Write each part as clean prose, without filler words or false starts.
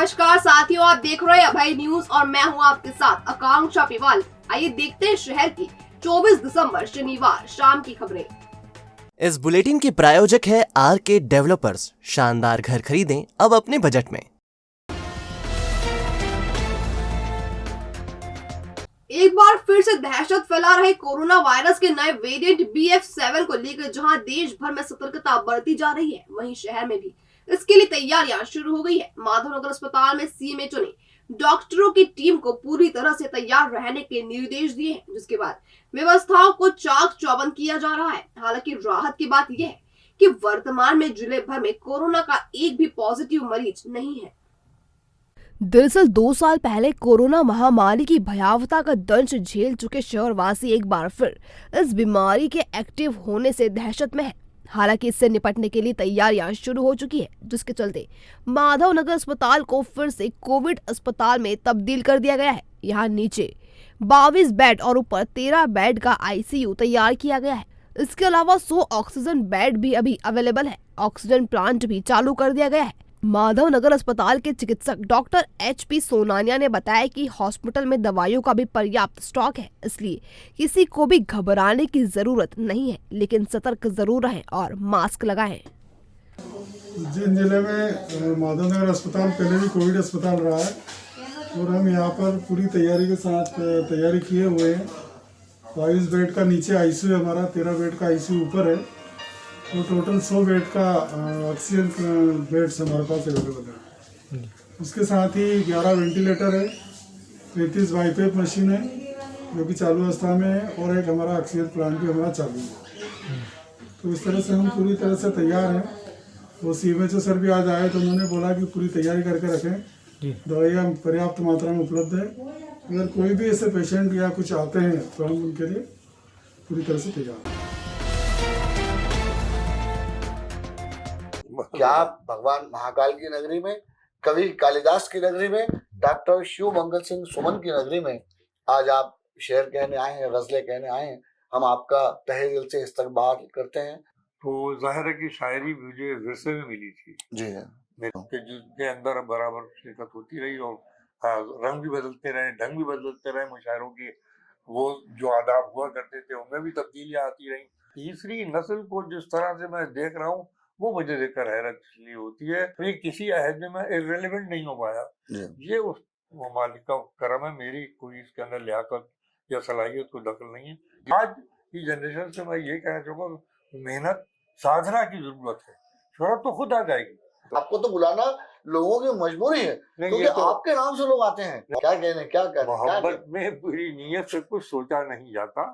नमस्कार साथियों, आप देख रहे हैं अभय न्यूज और मैं हूं आपके साथ आकांक्षा पिवाल। आइए देखते हैं शहर की 24 दिसंबर शनिवार शाम की खबरें। इस बुलेटिन के प्रायोजक है आरके डेवलपर्स। शानदार घर खरीदें अब अपने बजट में। एक बार फिर से दहशत फैला रहे कोरोना वायरस के नए वेरिएंट BF7 को लेकर जहां देश भर में सतर्कता बरती जा रही है, वहीं शहर में भी इसके लिए तैयारियां शुरू हो गई है। माधवनगर अस्पताल में सीएमएचओ ने डॉक्टरों की टीम को पूरी तरह से तैयार रहने के निर्देश दिए हैं, जिसके बाद व्यवस्थाओं को चाक चौबंद किया जा रहा है। हालांकि राहत की बात यह है कि वर्तमान में जिले भर में कोरोना का एक भी पॉजिटिव मरीज नहीं है। दरअसल 2 साल पहले कोरोना महामारी की भयावहता का दंश झेल चुके शहरवासी एक बार फिर इस बीमारी के एक्टिव होने से दहशत में है। हालांकि इससे निपटने के लिए तैयारियां शुरू हो चुकी है, जिसके चलते माधवनगर अस्पताल को फिर से कोविड अस्पताल में तब्दील कर दिया गया है। यहाँ नीचे 22 बेड और ऊपर 13 बेड का ICU तैयार किया गया है। इसके अलावा 100 ऑक्सीजन बेड भी अभी अवेलेबल है। ऑक्सीजन प्लांट भी चालू कर दिया गया है। माधवनगर अस्पताल के चिकित्सक डॉक्टर HP सोनानिया ने बताया कि हॉस्पिटल में दवाइयों का भी पर्याप्त स्टॉक है, इसलिए किसी को भी घबराने की जरूरत नहीं है, लेकिन सतर्क जरूर रहें और मास्क लगाएं। जिन जिले में माधवनगर अस्पताल पहले भी कोविड अस्पताल रहा है और हम यहाँ पर पूरी तैयारी के साथ तैयारी किए हुए हैं। 22 बेड का नीचे ICU है हमारा, 13 बेड का ICU ऊपर है, तो टोटल 100 बेड का ऑक्सीजन बेड्स हमारे पास अवेलेबल है। उसके साथ ही 11 वेंटिलेटर है, 35 बाईपेप मशीन है जो कि चालू अवस्था में है, और एक हमारा ऑक्सीजन प्लांट भी हमारा चालू है। तो इस तरह से हम पूरी तरह से तैयार हैं। वो CMHO सर भी आज आए तो उन्होंने बोला कि पूरी तैयारी करके रखें, दवाइयाँ पर्याप्त मात्रा में उपलब्ध है। अगर कोई भी ऐसे पेशेंट या कुछ आते हैं तो हम उनके लिए पूरी तरह से तैयार हैं। क्या भगवान महाकाल की नगरी में, कवि कालिदास की नगरी में, डॉक्टर शिव मंगल सिंह सुमन की नगरी में आज आप शेर कहने आए हैं, गजलें कहने आए हैं। हम आपका तहे दिल से इस्तकबाल करते हैं। तो जाहिर है कि शायरी मुझे विरसे में मिली थी जी है, जिसके अंदर बराबर शिरकत होती रही और रंग भी बदलते रहे, ढंग भी बदलते रहे मुशायरों के। वो जो आदाब हुआ करते थे उनमें भी तब्दीलियां आती रही। तीसरी नस्ल को जिस तरह से मैं देख रहा हूँ वो मुझे देखकर हैरत इसलिए होती है, तो ये किसी अहद में इर्रेलेवेंट नहीं हो पाया। ये उस मालिक का करम है, मेरी कोई इसके अंदर लियाकत या सलाहियत को दखल नहीं है। आज की जनरेशन से मैं ये कहना चाहूँगा, मेहनत साधना की जरूरत है, शोहरत तो खुद आ जाएगी। आपको तो बुलाना लोगों की मजबूरी है, क्योंकि तो आपके नाम से लोग आते हैं। क्या कहने, क्या कहने, मोहब्बत में बुरी नीयत से कुछ सोचा नहीं जाता,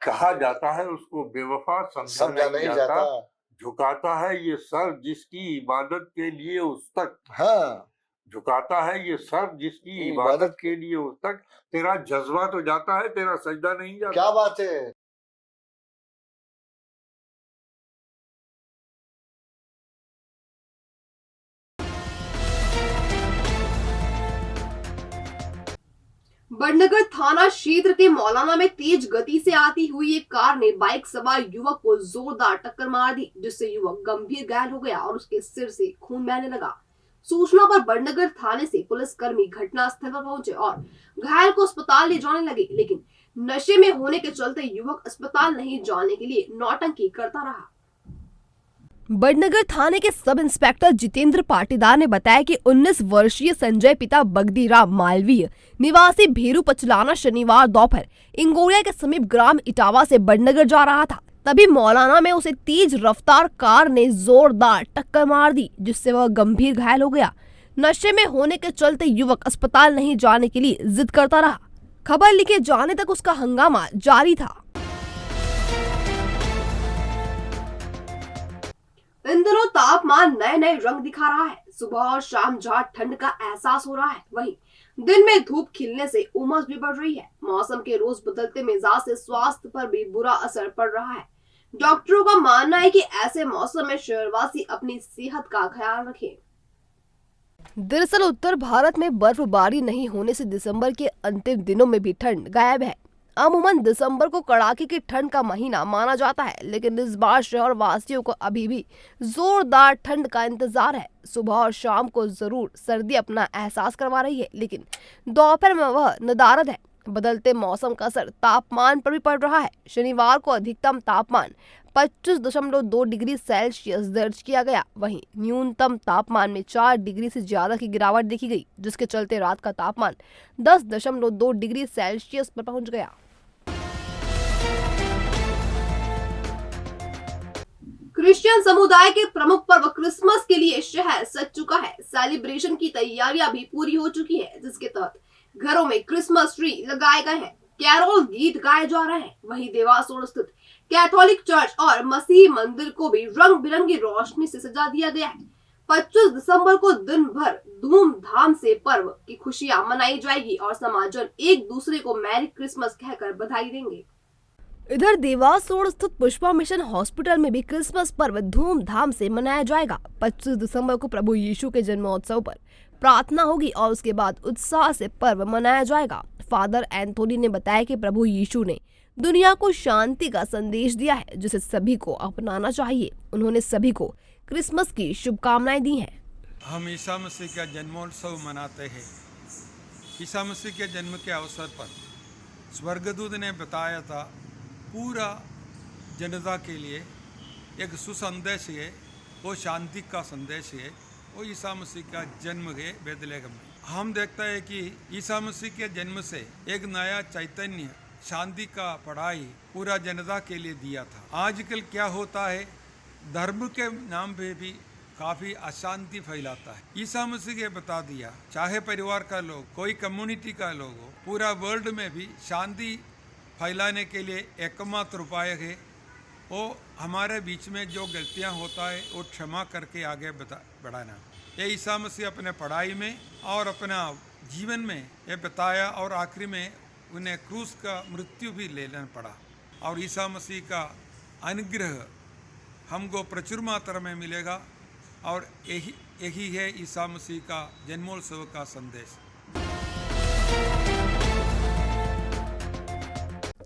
कहा जाता है उसको बेवफा समझा नहीं जाता। झुकाता है ये सर जिसकी इबादत के लिए उस तक, हाँ, झुकाता है ये सर जिसकी इबादत के लिए उस तक। तेरा जज्बा तो जाता है, तेरा सजदा नहीं जाता। क्या बात है। बड़नगर थाना क्षेत्र के मौलाना में तेज गति से आती हुई एक कार ने बाइक सवार युवक को जोरदार टक्कर मार दी, जिससे युवक गंभीर घायल हो गया और उसके सिर से खून बहने लगा। सूचना पर बड़नगर थाने से पुलिसकर्मी घटनास्थल पर पहुंचे और घायल को अस्पताल ले जाने लगे, लेकिन नशे में होने के चलते युवक अस्पताल नहीं जाने के लिए नौटंकी करता रहा। बड़नगर थाने के सब इंस्पेक्टर जितेंद्र पाटीदार ने बताया कि 19 वर्षीय संजय पिता बगदीराम मालवीय निवासी भेरू पचलाना शनिवार दोपहर इंगोरिया के समीप ग्राम इटावा से बड़नगर जा रहा था। तभी मौलाना में उसे तेज रफ्तार कार ने जोरदार टक्कर मार दी, जिससे वह गंभीर घायल हो गया। नशे में होने के चलते युवक अस्पताल नहीं जाने के लिए जिद करता रहा। खबर लिखे जाने तक उसका हंगामा जारी था। इन दिनों तापमान नए नए रंग दिखा रहा है। सुबह और शाम जहाँ ठंड का एहसास हो रहा है, वहीं दिन में धूप खिलने से उमस भी बढ़ रही है। मौसम के रोज बदलते मिजाज से स्वास्थ्य पर भी बुरा असर पड़ रहा है। डॉक्टरों का मानना है कि ऐसे मौसम में शहरवासी अपनी सेहत का ख्याल रखें। दरअसल उत्तर भारत में बर्फबारी नहीं होने से दिसंबर के अंतिम दिनों में भी ठंड गायब है। अमूमन दिसंबर को कड़ाके की ठंड का महीना माना जाता है, लेकिन इस बार शहर वासियों को अभी भी जोरदार ठंड का इंतजार है। सुबह और शाम को जरूर सर्दी अपना एहसास करवा रही है, लेकिन दोपहर में वह नदारद है। बदलते मौसम का असर तापमान पर भी पड़ रहा है। शनिवार को अधिकतम तापमान 25.2 डिग्री सेल्सियस दर्ज किया गया। वहीं न्यूनतम तापमान में 4 डिग्री से ज्यादा की गिरावट देखी गई, जिसके चलते रात का तापमान 10.2 डिग्री सेल्सियस पर पहुंच गया। क्रिश्चियन समुदाय के प्रमुख पर्व क्रिसमस के लिए शहर सज चुका है। सेलिब्रेशन की तैयारियां भी पूरी हो चुकी है, जिसके तहत घरों में क्रिसमस ट्री लगाए गए हैं, कैरोल गीत गाए जा रहे हैं। वहीं देवासोड़ स्थित कैथोलिक चर्च और मसीही मंदिर को भी रंग बिरंगी रोशनी से सजा दिया गया है। 25 दिसंबर को दिन भर धूमधाम से पर्व की खुशियां मनाई जाएगी और समाजजन एक दूसरे को मैरी क्रिसमस कहकर बधाई देंगे। इधर देवासोड़ स्थित पुष्पा मिशन हॉस्पिटल में भी क्रिसमस पर्व धूमधाम से मनाया जाएगा। 25 दिसंबर को प्रभु यीशु के जन्मोत्सव पर प्रार्थना होगी और उसके बाद उत्साह से पर्व मनाया जाएगा। फादर एंथोनी ने बताया कि प्रभु यीशु ने दुनिया को शांति का संदेश दिया है, जिसे सभी को अपनाना चाहिए। उन्होंने सभी को क्रिसमस की शुभकामनाएं दी हैं। हम ईसा मसीह का जन्मोत्सव मनाते हैं। ईसा मसीह के जन्म के अवसर पर स्वर्गदूत ने बताया था पूरा जनता के लिए एक सुसंदेश है, वो शांति का संदेश है, वो ईसा मसीह का जन्म है बेथलेहम में। हम देखते हैं कि ईसा मसीह के जन्म से एक नया चैतन्य शांति का पढ़ाई पूरा जनता के लिए दिया था। आजकल क्या होता है, धर्म के नाम पे भी काफ़ी अशांति फैलाता है। ईसा मसीह ने बता दिया, चाहे परिवार का लोग, कोई कम्युनिटी का लोग हो, पूरा वर्ल्ड में भी शांति फैलाने के लिए एकमात्र उपाय है वो हमारे बीच में जो गलतियां होता है वो क्षमा करके आगे बढ़ाना। ये ईसा मसीह अपने पढ़ाई में और अपना जीवन में ये बताया और आखिरी में उन्हें क्रूस का मृत्यु भी लेना पड़ा। और ईसा मसीह का अनुग्रह हमको प्रचुर मात्रा में मिलेगा और यही है ईसा मसीह का जन्मोत्सव का संदेश।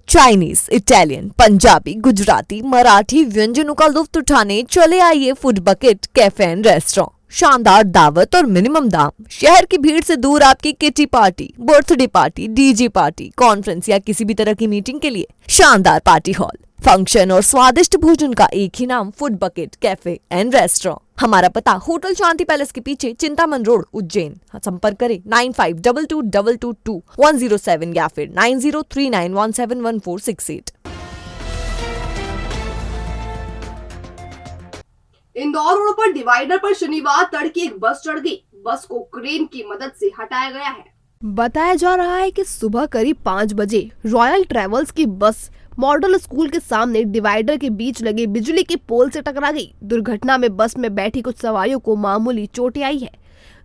चाइनीज, इटालियन, पंजाबी, गुजराती, मराठी व्यंजनों का लुत्फ उठाने चले आइए food bucket cafe and restaurant. शानदार दावत और मिनिमम दाम। शहर की भीड़ से दूर आपकी kitty party, birthday party, DJ party, conference या किसी भी तरह की मीटिंग के लिए शानदार पार्टी हॉल, फंक्शन और स्वादिष्ट भोजन का एक ही नाम, food bucket cafe and restaurant. हमारा पता होटल शांति पैलेस के पीछे, चिंतामन रोड, उज्जैन। संपर्क करें 9522222107 या फिर 9039171468। इंदौर रोड पर डिवाइडर पर शनिवार तड़के एक बस चढ़ गई। बस को क्रेन की मदद से हटाया गया है। बताया जा रहा है कि सुबह करीब 5 बजे रॉयल ट्रेवल्स की बस मॉडल स्कूल के सामने डिवाइडर के बीच लगे बिजली के पोल से टकरा गई। दुर्घटना में बस में बैठी कुछ सवारियों को मामूली चोटें आई है।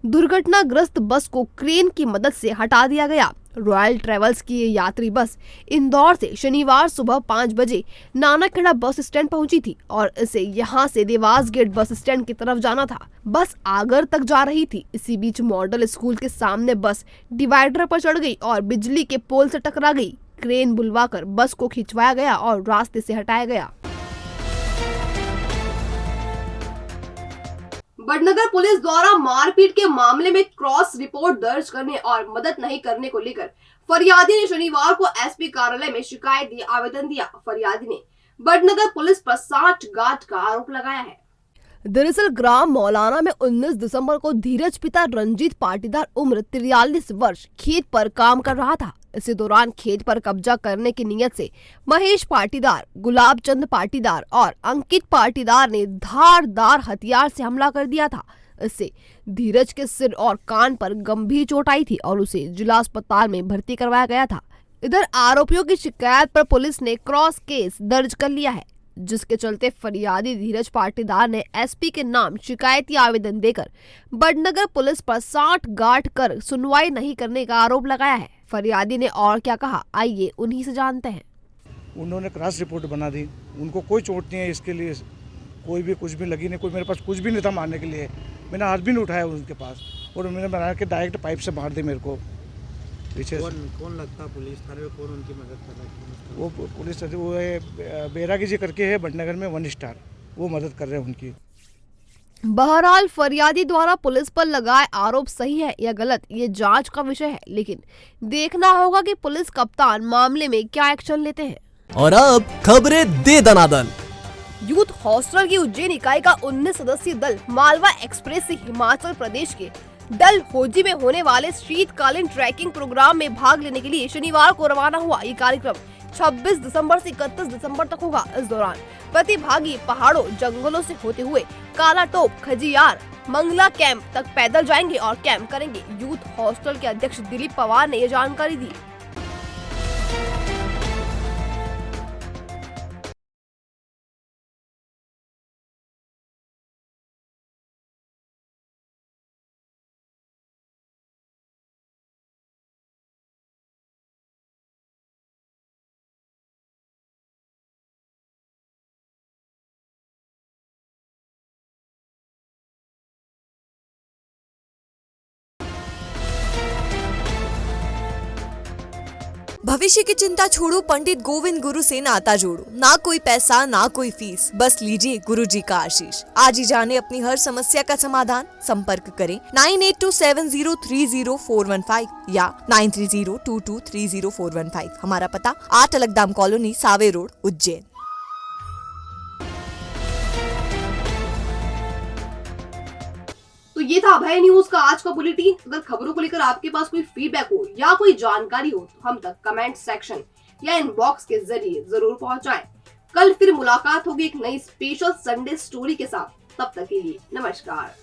दुर्घटनाग्रस्त बस को क्रेन की मदद से हटा दिया गया। रॉयल ट्रेवल्स की ये यात्री बस इंदौर से शनिवार सुबह 5 बजे नानाखेड़ा बस स्टैंड पहुंची थी और इसे यहां से देवास गेट बस स्टैंड की तरफ जाना था। बस आगर तक जा रही थी। इसी बीच मॉडल स्कूल के सामने बस डिवाइडर पर चढ़ गई और बिजली के पोल से टकरा गई। क्रेन बुलवाकर बस को खिंचवाया गया और रास्ते से हटाया गया। बड़नगर पुलिस द्वारा मारपीट के मामले में क्रॉस रिपोर्ट दर्ज करने और मदद नहीं करने को लेकर फरियादी ने शनिवार को एसपी कार्यालय में शिकायत आवेदन दिया। फरियादी ने बड़नगर पुलिस पर सांठगांठ का आरोप लगाया है। दरअसल ग्राम मौलाना में 19 दिसंबर को धीरज पिता रंजीत पाटीदार उम्र 43 वर्ष खेत पर काम कर रहा था। इसी दौरान खेत पर कब्जा करने की नीयत से महेश पाटीदार, गुलाब चंद पाटीदार और अंकित पाटीदार ने धारदार हथियार से हमला कर दिया था। इससे धीरज के सिर और कान पर गंभीर चोट आई थी और उसे जिला अस्पताल में भर्ती करवाया गया था। इधर आरोपियों की शिकायत पर पुलिस ने क्रॉस केस दर्ज कर लिया है, जिसके चलते फरियादी धीरज पाटीदार ने एसपी के नाम शिकायती आवेदन देकर बड़नगर पुलिस पर सांठगांठ कर सुनवाई नहीं करने का आरोप लगाया है। फरियादी ने और क्या कहा, आइए उन्हीं से जानते हैं। उन्होंने क्रॉस रिपोर्ट बना दी, उनको कोई चोट नहीं है, इसके लिए कोई भी कुछ भी लगी नहीं, कोई मेरे पास कुछ भी नहीं था मारने के लिए। मैंने हाथ भी नहीं उठाया उनके पास और मैंने बना के डायरेक्ट पाइप से मार दी मेरे को। पीछे से। कौन लगता पुलिस थाने में, कौन उनकी मदद कर रहा है? वो पुलिस वो है बैरागी जी करके है बटनगर में 1 स्टार, वो मदद कर रहे हैं उनकी। बहरहाल फरियादी द्वारा पुलिस पर लगाए आरोप सही है या गलत, ये जांच का विषय है, लेकिन देखना होगा कि पुलिस कप्तान मामले में क्या एक्शन लेते हैं। और अब खबरें दे दनादन। यूथ हॉस्टल की उज्जैन इकाई का 19 सदस्यीय दल मालवा एक्सप्रेस से हिमाचल प्रदेश के डलहौजी में होने वाले शीतकालीन ट्रैकिंग प्रोग्राम में भाग लेने के लिए शनिवार को रवाना हुआ। ये कार्यक्रम 26 दिसंबर से 31 दिसंबर तक होगा। इस दौरान प्रतिभागी पहाड़ों जंगलों से होते हुए काला टोप, खजियार, मंगला कैंप तक पैदल जाएंगे और कैंप करेंगे। यूथ हॉस्टल के अध्यक्ष दिलीप पवार ने ये जानकारी दी। भविष्य की चिंता छोड़ो, पंडित गोविंद गुरु से नाता जोड़ो। ना कोई पैसा ना कोई फीस, बस लीजिए गुरु जी का आशीष। आज ही जाने अपनी हर समस्या का समाधान। संपर्क करें 9827030415 या 9302230415। हमारा पता 8 अलगदाम कॉलोनी, सावे रोड, उज्जैन। तो ये था अभय न्यूज का आज का बुलेटिन। अगर खबरों को लेकर आपके पास कोई फीडबैक हो या कोई जानकारी हो तो हम तक कमेंट सेक्शन या इनबॉक्स के जरिए जरूर पहुंचाएं। कल फिर मुलाकात होगी एक नई स्पेशल संडे स्टोरी के साथ। तब तक के लिए नमस्कार।